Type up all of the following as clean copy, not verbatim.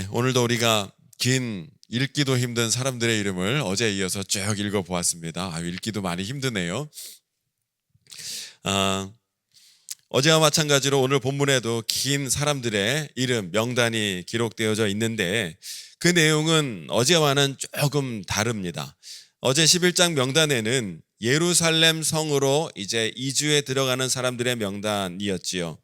오늘도 우리가 긴 읽기도 힘든 사람들의 이름을 어제에 이어서 쭉 읽어보았습니다. 읽기도 많이 힘드네요. 어제와 마찬가지로 오늘 본문에도 긴 사람들의 이름, 명단이 기록되어져 있는데 그 내용은 어제와는 조금 다릅니다. 어제 11장 명단에는 예루살렘 성으로 이제 이주에 들어가는 사람들의 명단이었지요.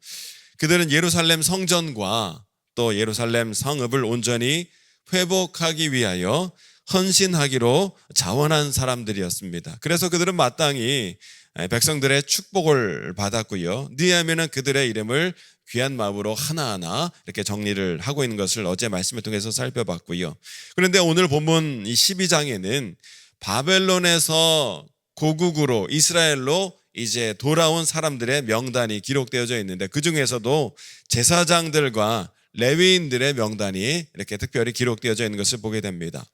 그들은 예루살렘 성전과 또 예루살렘 성읍을 온전히 회복하기 위하여 헌신하기로 자원한 사람들이었습니다. 그래서 그들은 마땅히 백성들의 축복을 받았고요. 느헤미야는 그들의 이름을 귀한 마음으로 하나하나 이렇게 정리를 하고 있는 것을 어제 말씀을 통해서 살펴봤고요. 그런데 오늘 본문 이 12장에는 바벨론에서 고국으로 이스라엘로 이제 돌아온 사람들의 명단이 기록되어져 있는데 그 중에서도 제사장들과 레위인들의 명단이 이렇게 특별히 기록되어져 있는 것을 보게 됩니다.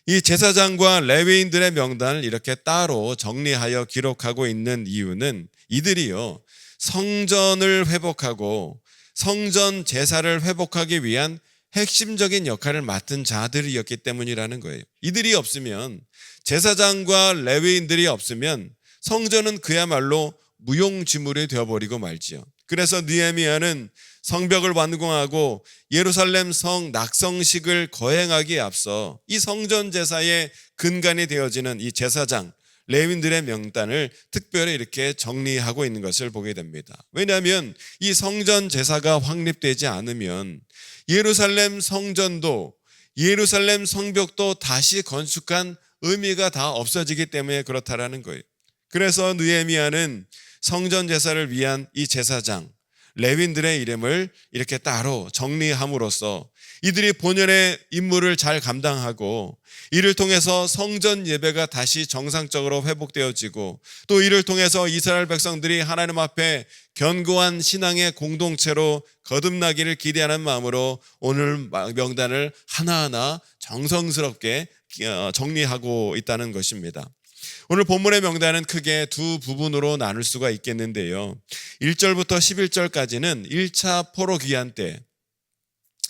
이 제사장과 레위인들의 명단을 이렇게 따로 정리하여 기록하고 있는 이유는 이들이요 성전을 회복하고 성전 제사를 회복하기 위한 핵심적인 역할을 맡은 자들이었기 때문이라는 거예요. 이들이 없으면, 제사장과 레위인들이 없으면 성전은 그야말로 무용지물이 되어버리고 말지요. 그래서 느헤미야는 성벽을 완공하고 예루살렘 성 낙성식을 거행하기에 앞서 이 성전 제사의 근간이 되어지는 이 제사장, 레위인들의 명단을 특별히 이렇게 정리하고 있는 것을 보게 됩니다. 왜냐하면 이 성전 제사가 확립되지 않으면 예루살렘 성전도 예루살렘 성벽도 다시 건축한 의미가 다 없어지기 때문에 그렇다라는 거예요. 그래서 느헤미야는 성전 제사를 위한 이 제사장, 레위인들의 이름을 이렇게 따로 정리함으로써 이들이 본연의 임무를 잘 감당하고 이를 통해서 성전 예배가 다시 정상적으로 회복되어지고 또 이를 통해서 이스라엘 백성들이 하나님 앞에 견고한 신앙의 공동체로 거듭나기를 기대하는 마음으로 오늘 명단을 하나하나 정성스럽게 정리하고 있다는 것입니다. 오늘 본문의 명단은 크게 두 부분으로 나눌 수가 있겠는데요. 1절부터 11절까지는 1차 포로 귀환 때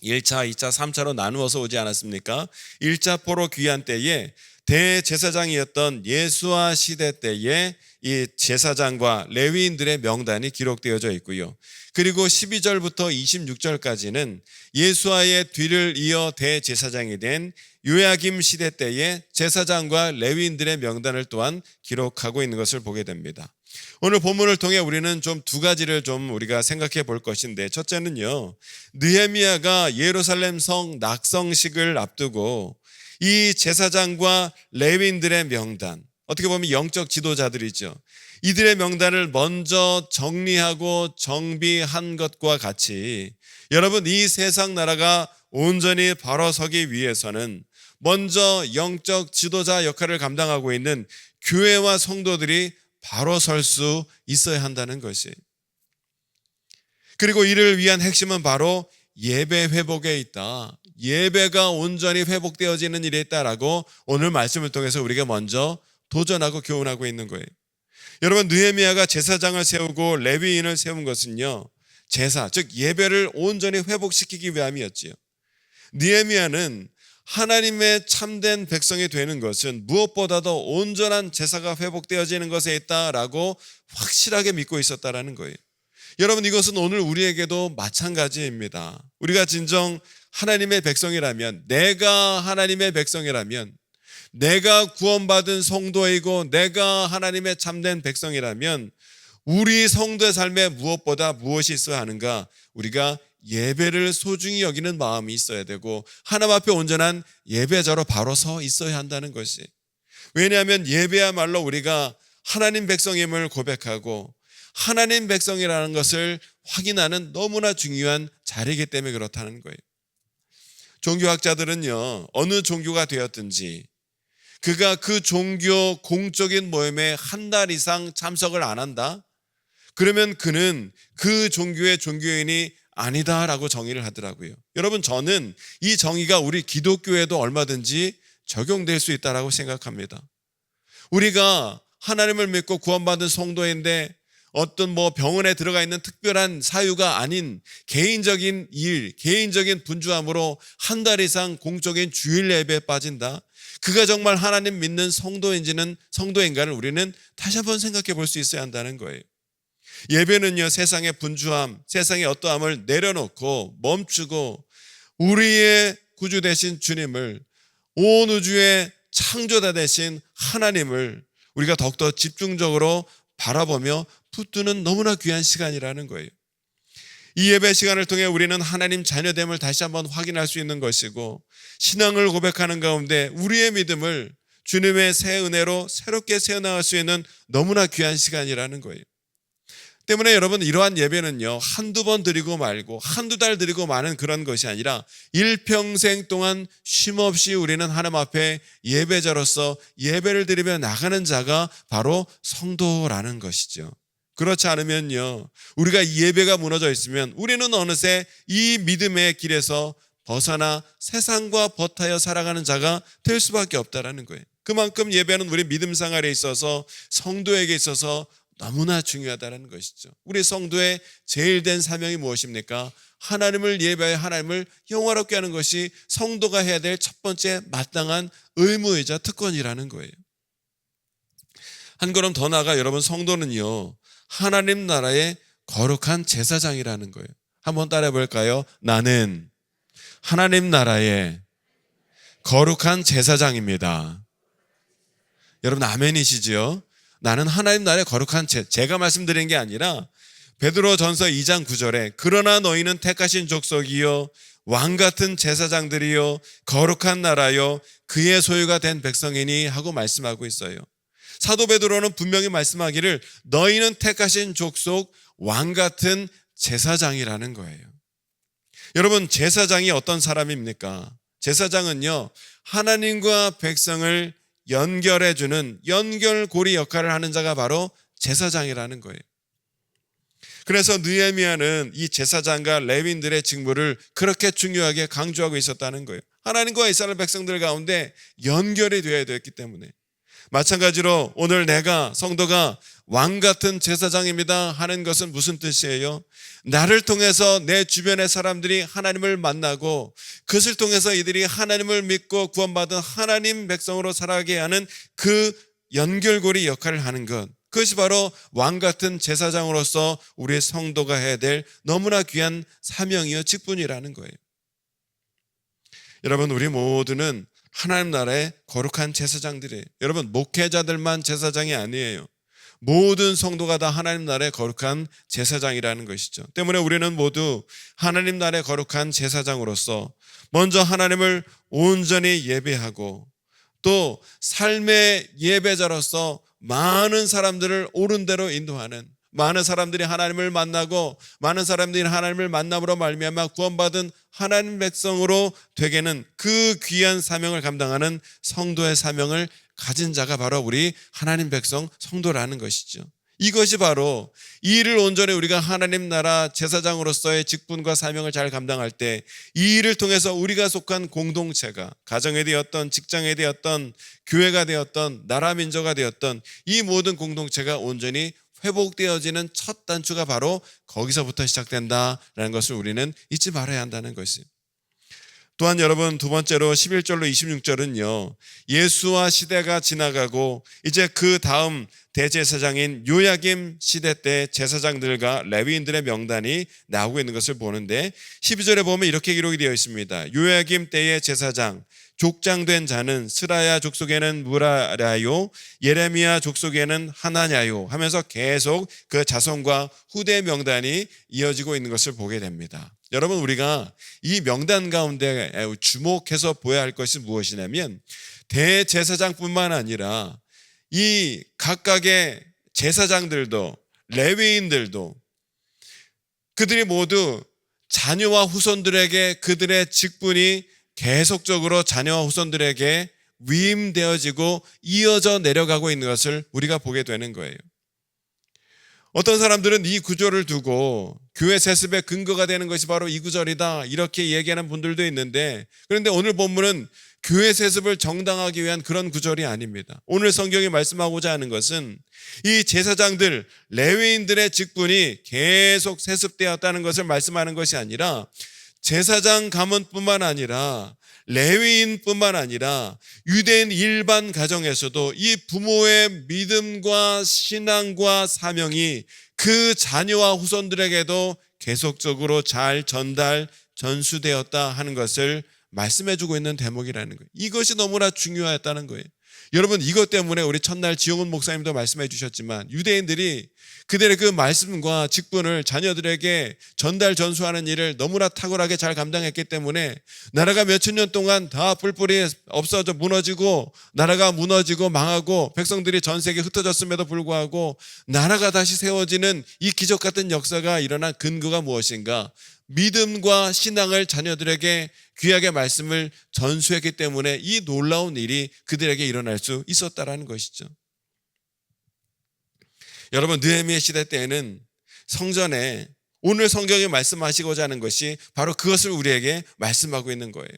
1차, 2차, 3차로 나누어서 오지 않았습니까? 1차 포로 귀환 때에 대제사장이었던 예수아 시대 때에 이 제사장과 레위인들의 명단이 기록되어져 있고요. 그리고 12절부터 26절까지는 예수아의 뒤를 이어 대제사장이 된 요야김 시대 때에 제사장과 레위인들의 명단을 또한 기록하고 있는 것을 보게 됩니다. 오늘 본문을 통해 우리는 좀 두 가지를 좀 우리가 생각해 볼 것인데, 첫째는요, 느헤미야가 예루살렘 성 낙성식을 앞두고 이 제사장과 레위인들의 명단, 어떻게 보면 영적 지도자들이죠. 이들의 명단을 먼저 정리하고 정비한 것과 같이 여러분, 이 세상 나라가 온전히 바로 서기 위해서는 먼저 영적 지도자 역할을 감당하고 있는 교회와 성도들이 바로 설 수 있어야 한다는 것이. 그리고 이를 위한 핵심은 바로 예배 회복에 있다. 예배가 온전히 회복되어지는 일에 있다라고 오늘 말씀을 통해서 우리가 먼저 도전하고 교훈하고 있는 거예요. 여러분, 느헤미야가 제사장을 세우고 레위인을 세운 것은요, 제사, 즉 예배를 온전히 회복시키기 위함이었지요. 느헤미야는 하나님의 참된 백성이 되는 것은 무엇보다도 온전한 제사가 회복되어지는 것에 있다라고 확실하게 믿고 있었다라는 거예요. 여러분, 이것은 오늘 우리에게도 마찬가지입니다. 우리가 진정 하나님의 백성이라면, 내가 하나님의 백성이라면, 내가 구원받은 성도이고 내가 하나님의 참된 백성이라면 우리 성도의 삶에 무엇보다 무엇이 있어야 하는가? 우리가 예배를 소중히 여기는 마음이 있어야 되고 하나님 앞에 온전한 예배자로 바로 서 있어야 한다는 것이. 왜냐하면 예배야말로 우리가 하나님 백성임을 고백하고 하나님 백성이라는 것을 확인하는 너무나 중요한 자리이기 때문에 그렇다는 거예요. 종교학자들은요, 어느 종교가 되었든지 그가 그 종교 공적인 모임에 한 달 이상 참석을 안 한다? 그러면 그는 그 종교의 종교인이 아니다라고 정의를 하더라고요. 여러분, 저는 이 정의가 우리 기독교에도 얼마든지 적용될 수 있다라고 생각합니다. 우리가 하나님을 믿고 구원받은 성도인데 어떤 병원에 들어가 있는 특별한 사유가 아닌 개인적인 일, 개인적인 분주함으로 한 달 이상 공적인 주일 예배에 빠진다. 그가 정말 하나님 믿는 성도인가를 우리는 다시 한번 생각해 볼 수 있어야 한다는 거예요. 예배는요, 세상의 분주함, 세상의 어떠함을 내려놓고 멈추고 우리의 구주 되신 주님을, 온 우주의 창조자 되신 하나님을 우리가 더욱더 집중적으로 바라보며 붙드는 너무나 귀한 시간이라는 거예요. 이 예배 시간을 통해 우리는 하나님 자녀됨을 다시 한번 확인할 수 있는 것이고, 신앙을 고백하는 가운데 우리의 믿음을 주님의 새 은혜로 새롭게 세워나갈 수 있는 너무나 귀한 시간이라는 거예요. 때문에 여러분, 이러한 예배는요, 한두 번 드리고 말고 한두 달 드리고 마는 그런 것이 아니라 일평생 동안 쉼없이 우리는 하나님 앞에 예배자로서 예배를 드리며 나가는 자가 바로 성도라는 것이죠. 그렇지 않으면요, 우리가 이 예배가 무너져 있으면 우리는 어느새 이 믿음의 길에서 벗어나 세상과 버타여 살아가는 자가 될 수밖에 없다라는 거예요. 그만큼 예배는 우리 믿음 생활에 있어서, 성도에게 있어서 너무나 중요하다는 것이죠. 우리 성도의 제일 된 사명이 무엇입니까? 하나님을 예배하여 하나님을 영화롭게 하는 것이 성도가 해야 될 첫 번째 마땅한 의무이자 특권이라는 거예요. 한 걸음 더 나아가 여러분, 성도는요, 하나님 나라의 거룩한 제사장이라는 거예요. 한번 따라해 볼까요? 나는 하나님 나라의 거룩한 제사장입니다. 여러분, 아멘이시죠? 나는 하나님 나라의 거룩한 제가 말씀드린 게 아니라 베드로전서 2장 9절에 그러나 너희는 택하신 족속이요 왕같은 제사장들이요 거룩한 나라요 그의 소유가 된 백성이니 하고 말씀하고 있어요. 사도 베드로는 분명히 말씀하기를 너희는 택하신 족속 왕같은 제사장이라는 거예요. 여러분, 제사장이 어떤 사람입니까? 제사장은요, 하나님과 백성을 연결해주는 연결고리 역할을 하는 자가 바로 제사장이라는 거예요. 그래서 느헤미야는 이 제사장과 레위인들의 직무를 그렇게 중요하게 강조하고 있었다는 거예요. 하나님과 이스라엘 백성들 가운데 연결이 되어야 됐기 때문에. 마찬가지로 오늘 내가, 성도가 왕같은 제사장입니다 하는 것은 무슨 뜻이에요? 나를 통해서 내 주변의 사람들이 하나님을 만나고 그것을 통해서 이들이 하나님을 믿고 구원받은 하나님 백성으로 살아가게 하는 그 연결고리 역할을 하는 것, 그것이 바로 왕같은 제사장으로서 우리의 성도가 해야 될 너무나 귀한 사명이요 직분이라는 거예요. 여러분, 우리 모두는 하나님 나라의 거룩한 제사장들이에요. 여러분, 목회자들만 제사장이 아니에요. 모든 성도가 다 하나님 나라의 거룩한 제사장이라는 것이죠. 때문에 우리는 모두 하나님 나라의 거룩한 제사장으로서 먼저 하나님을 온전히 예배하고 또 삶의 예배자로서 많은 사람들을 옳은 대로 인도하는, 많은 사람들이 하나님을 만나고 많은 사람들이 하나님을 만남으로 말미암아 구원받은 하나님 백성으로 되게는 그 귀한 사명을 감당하는 성도의 사명을 가진 자가 바로 우리 하나님 백성 성도라는 것이죠. 이것이 바로 이 일을 온전히 우리가 하나님 나라 제사장으로서의 직분과 사명을 잘 감당할 때 이 일을 통해서 우리가 속한 공동체가, 가정에 되었던, 직장에 되었던, 교회가 되었던, 나라 민족가 되었던 이 모든 공동체가 온전히 회복되어지는 첫 단추가 바로 거기서부터 시작된다라는 것을 우리는 잊지 말아야 한다는 것이에요. 또한 여러분, 두 번째로 11절로 26절은요, 예수와 시대가 지나가고 이제 그 다음 대제사장인 요야김 시대 때 제사장들과 레위인들의 명단이 나오고 있는 것을 보는데 12절에 보면 이렇게 기록이 되어 있습니다. 요야김 때의 제사장 족장된 자는 스라야 족속에는 무라야요 예레미야 족속에는 하나냐요 하면서 계속 그 자손과 후대 명단이 이어지고 있는 것을 보게 됩니다. 여러분, 우리가 이 명단 가운데 주목해서 보아야 할 것이 무엇이냐면 대제사장뿐만 아니라 이 각각의 제사장들도 레위인들도 그들이 모두 자녀와 후손들에게 그들의 직분이 계속적으로 자녀와 후손들에게 위임되어지고 이어져 내려가고 있는 것을 우리가 보게 되는 거예요. 어떤 사람들은 이 구절을 두고 교회 세습의 근거가 되는 것이 바로 이 구절이다, 이렇게 얘기하는 분들도 있는데, 그런데 오늘 본문은 교회 세습을 정당하기 위한 그런 구절이 아닙니다. 오늘 성경이 말씀하고자 하는 것은 이 제사장들, 레위인들의 직분이 계속 세습되었다는 것을 말씀하는 것이 아니라, 제사장 가문뿐만 아니라 레위인뿐만 아니라 유대인 일반 가정에서도 이 부모의 믿음과 신앙과 사명이 그 자녀와 후손들에게도 계속적으로 잘 전수되었다 하는 것을 말씀해주고 있는 대목이라는 거예요. 이것이 너무나 중요했다는 거예요. 여러분, 이것 때문에 우리 첫날 지용훈 목사님도 말씀해 주셨지만 유대인들이 그들의 그 말씀과 직분을 자녀들에게 전수하는 일을 너무나 탁월하게 잘 감당했기 때문에 나라가 몇천 년 동안 다 뿔뿔이 없어져 무너지고, 나라가 무너지고 망하고 백성들이 전 세계에 흩어졌음에도 불구하고 나라가 다시 세워지는 이 기적 같은 역사가 일어난 근거가 무엇인가? 믿음과 신앙을 자녀들에게 귀하게 말씀을 전수했기 때문에 이 놀라운 일이 그들에게 일어날 수 있었다라는 것이죠. 여러분, 느헤미야 시대 때에는 성전에 오늘 성경이 말씀하시고자 하는 것이 바로 그것을 우리에게 말씀하고 있는 거예요.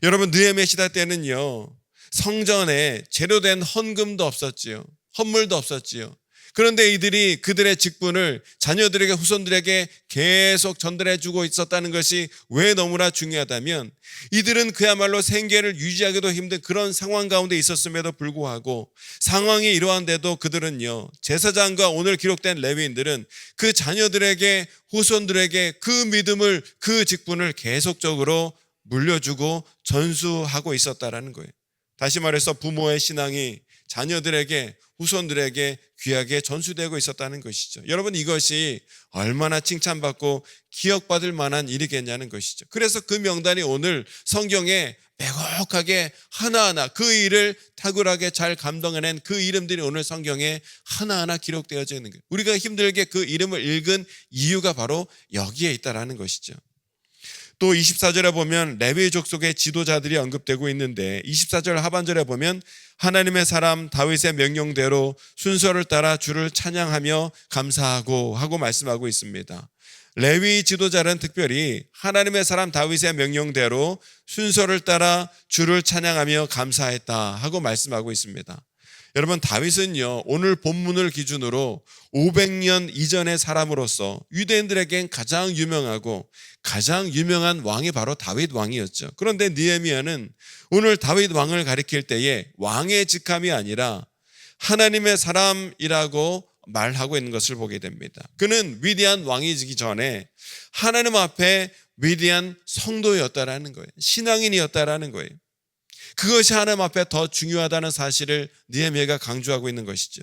여러분, 느헤미야 시대 때는요, 성전에 제로된 헌금도 없었지요. 헌물도 없었지요. 그런데 이들이 그들의 직분을 자녀들에게, 후손들에게 계속 전달해주고 있었다는 것이 왜 너무나 중요하다면, 이들은 그야말로 생계를 유지하기도 힘든 그런 상황 가운데 있었음에도 불구하고, 상황이 이러한데도 그들은요, 제사장과 오늘 기록된 레위인들은 그 자녀들에게, 후손들에게 그 믿음을, 그 직분을 계속적으로 물려주고 전수하고 있었다라는 거예요. 다시 말해서 부모의 신앙이 자녀들에게, 후손들에게 귀하게 전수되고 있었다는 것이죠. 여러분, 이것이 얼마나 칭찬받고 기억받을 만한 일이겠냐는 것이죠. 그래서 그 명단이 오늘 성경에 빼곡하게 하나하나 그 일을 탁월하게 잘 감당해낸 그 이름들이 오늘 성경에 하나하나 기록되어져 있는 거예요. 우리가 힘들게 그 이름을 읽은 이유가 바로 여기에 있다라는 것이죠. 또 24절에 보면 레위 족속의 지도자들이 언급되고 있는데, 24절 하반절에 보면 하나님의 사람 다윗의 명령대로 순서를 따라 주를 찬양하며 감사하고 하고 말씀하고 있습니다. 레위 지도자는 특별히 하나님의 사람 다윗의 명령대로 순서를 따라 주를 찬양하며 감사했다 하고 말씀하고 있습니다. 여러분, 다윗은요, 오늘 본문을 기준으로 500년 이전의 사람으로서 유대인들에겐 가장 유명하고 가장 유명한 왕이 바로 다윗 왕이었죠. 그런데 느헤미야는 오늘 다윗 왕을 가리킬 때에 왕의 직함이 아니라 하나님의 사람이라고 말하고 있는 것을 보게 됩니다. 그는 위대한 왕이기 전에 하나님 앞에 위대한 성도였다라는 거예요. 신앙인이었다라는 거예요. 그것이 하나님 앞에 더 중요하다는 사실을 느헤미야가 강조하고 있는 것이죠.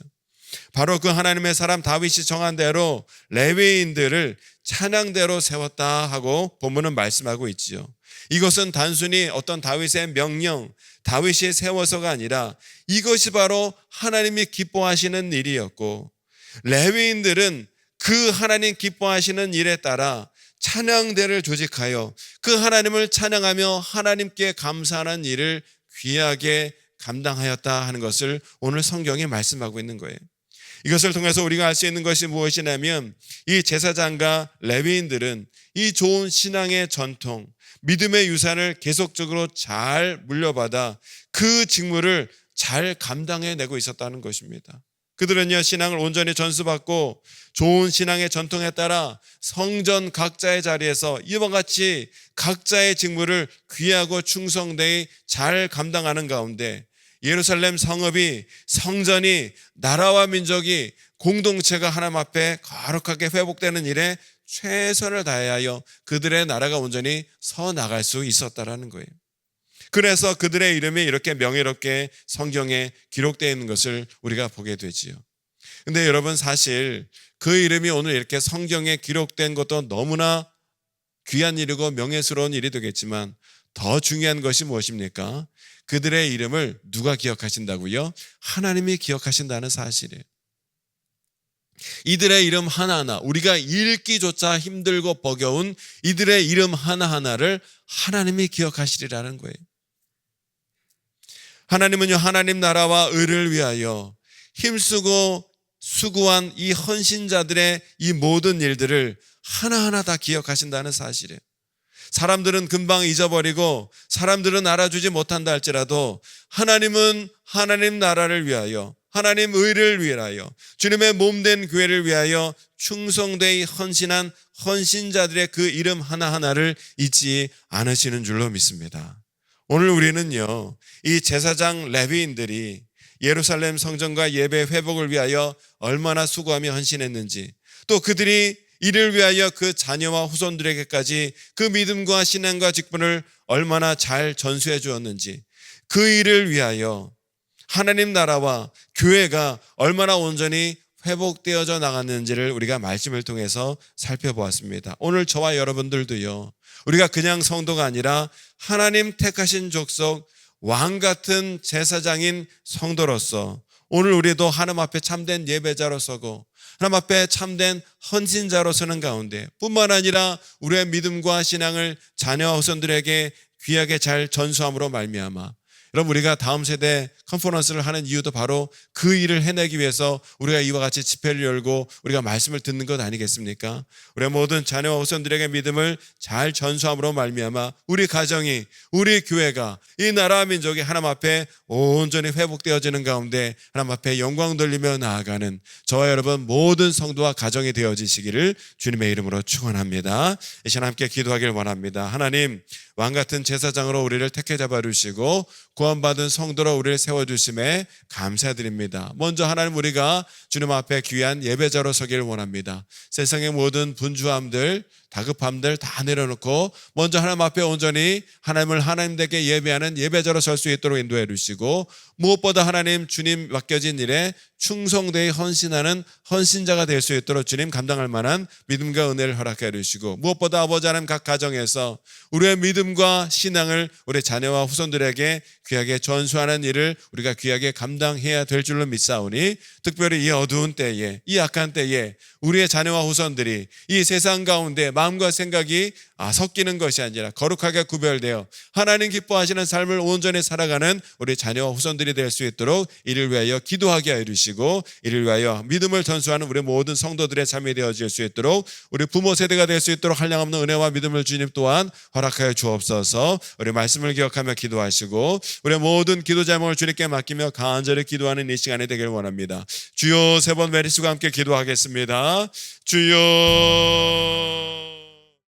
바로 그 하나님의 사람 다윗이 정한 대로 레위인들을 찬양대로 세웠다 하고 본문은 말씀하고 있지요. 이것은 단순히 어떤 다윗의 명령, 다윗이 세워서가 아니라 이것이 바로 하나님이 기뻐하시는 일이었고, 레위인들은 그 하나님 기뻐하시는 일에 따라 찬양대를 조직하여 그 하나님을 찬양하며 하나님께 감사하는 일을 귀하게 감당하였다 하는 것을 오늘 성경이 말씀하고 있는 거예요. 이것을 통해서 우리가 알 수 있는 것이 무엇이냐면, 이 제사장과 레위인들은 이 좋은 신앙의 전통, 믿음의 유산을 계속적으로 잘 물려받아 그 직무를 잘 감당해내고 있었다는 것입니다. 그들은요, 신앙을 온전히 전수받고 좋은 신앙의 전통에 따라 성전 각자의 자리에서 이와 같이 각자의 직무를 귀하고 충성되이 잘 감당하는 가운데, 예루살렘 성읍이, 성전이, 나라와 민족이, 공동체가 하나님 앞에 거룩하게 회복되는 일에 최선을 다하여 그들의 나라가 온전히 서 나갈 수 있었다라는 거예요. 그래서 그들의 이름이 이렇게 명예롭게 성경에 기록되어 있는 것을 우리가 보게 되지요. 근데 여러분, 사실 그 이름이 오늘 이렇게 성경에 기록된 것도 너무나 귀한 일이고 명예스러운 일이 되겠지만, 더 중요한 것이 무엇입니까? 그들의 이름을 누가 기억하신다고요? 하나님이 기억하신다는 사실이에요. 이들의 이름 하나하나, 우리가 읽기조차 힘들고 버거운 이들의 이름 하나하나를 하나님이 기억하시리라는 거예요. 하나님은요, 하나님 나라와 의를 위하여 힘쓰고 수고한 이 헌신자들의 이 모든 일들을 하나하나 다 기억하신다는 사실이에요. 사람들은 금방 잊어버리고 사람들은 알아주지 못한다 할지라도 하나님은 하나님 나라를 위하여, 하나님 의를 위하여, 주님의 몸된 교회를 위하여 충성되이 헌신한 헌신자들의 그 이름 하나하나를 잊지 않으시는 줄로 믿습니다. 오늘 우리는요, 이 제사장 레위인들이 예루살렘 성전과 예배 회복을 위하여 얼마나 수고하며 헌신했는지, 또 그들이 이를 위하여 그 자녀와 후손들에게까지 그 믿음과 신앙과 직분을 얼마나 잘 전수해 주었는지, 그 일을 위하여 하나님 나라와 교회가 얼마나 온전히 회복되어져 나갔는지를 우리가 말씀을 통해서 살펴보았습니다. 오늘 저와 여러분들도요, 우리가 그냥 성도가 아니라 하나님 택하신 족속 왕 같은 제사장인 성도로서 오늘 우리도 하나님 앞에 참된 예배자로 서고 하나님 앞에 참된 헌신자로 서는 가운데 뿐만 아니라 우리의 믿음과 신앙을 자녀와 후손들에게 귀하게 잘 전수함으로 말미암아, 여러분, 우리가 다음 세대 컨퍼런스를 하는 이유도 바로 그 일을 해내기 위해서 우리가 이와 같이 집회를 열고 우리가 말씀을 듣는 것 아니겠습니까? 우리의 모든 자녀와 후손들에게 믿음을 잘 전수함으로 말미암아 우리 가정이, 우리 교회가, 이 나라와 민족이 하나님 앞에 온전히 회복되어지는 가운데 하나님 앞에 영광 돌리며 나아가는 저와 여러분 모든 성도와 가정이 되어지시기를 주님의 이름으로 축원합니다. 이 시간 함께 기도하길 원합니다. 하나님, 왕같은 제사장으로 우리를 택해 잡아주시고 구원받은 성도로 우리를 세워주심에 감사드립니다. 먼저 하나님, 우리가 주님 앞에 귀한 예배자로 서기를 원합니다. 세상의 모든 분주함들, 다급함들 다 내려놓고 먼저 하나님 앞에 온전히 하나님을 하나님께 예배하는 예배자로 설 수 있도록 인도해 주시고, 무엇보다 하나님, 주님 맡겨진 일에 충성되이 헌신하는 헌신자가 될 수 있도록 주님 감당할 만한 믿음과 은혜를 허락해 주시고, 무엇보다 아버지 하나님, 각 가정에서 우리의 믿음과 신앙을 우리 자녀와 후손들에게 귀하게 전수하는 일을 우리가 귀하게 감당해야 될 줄로 믿사오니, 특별히 이 어두운 때에, 이 악한 때에 우리의 자녀와 후손들이 이 세상 가운데 마음과 생각이 섞이는 것이 아니라 거룩하게 구별되어 하나님 기뻐하시는 삶을 온전히 살아가는 우리 자녀와 후손들이 될 수 있도록 이를 위하여 기도하게 하여 주시고, 이를 위하여 믿음을 전수하는 우리 모든 성도들의 삶이 되어질 수 있도록, 우리 부모 세대가 될 수 있도록 한량없는 은혜와 믿음을 주님 또한 허락하여 주옵소서. 우리 말씀을 기억하며 기도하시고 우리 모든 기도 제목을 주님께 맡기며 간절히 기도하는 이 시간이 되길 원합니다. 주여, 세 번 메리시고 함께 기도하겠습니다. 주여.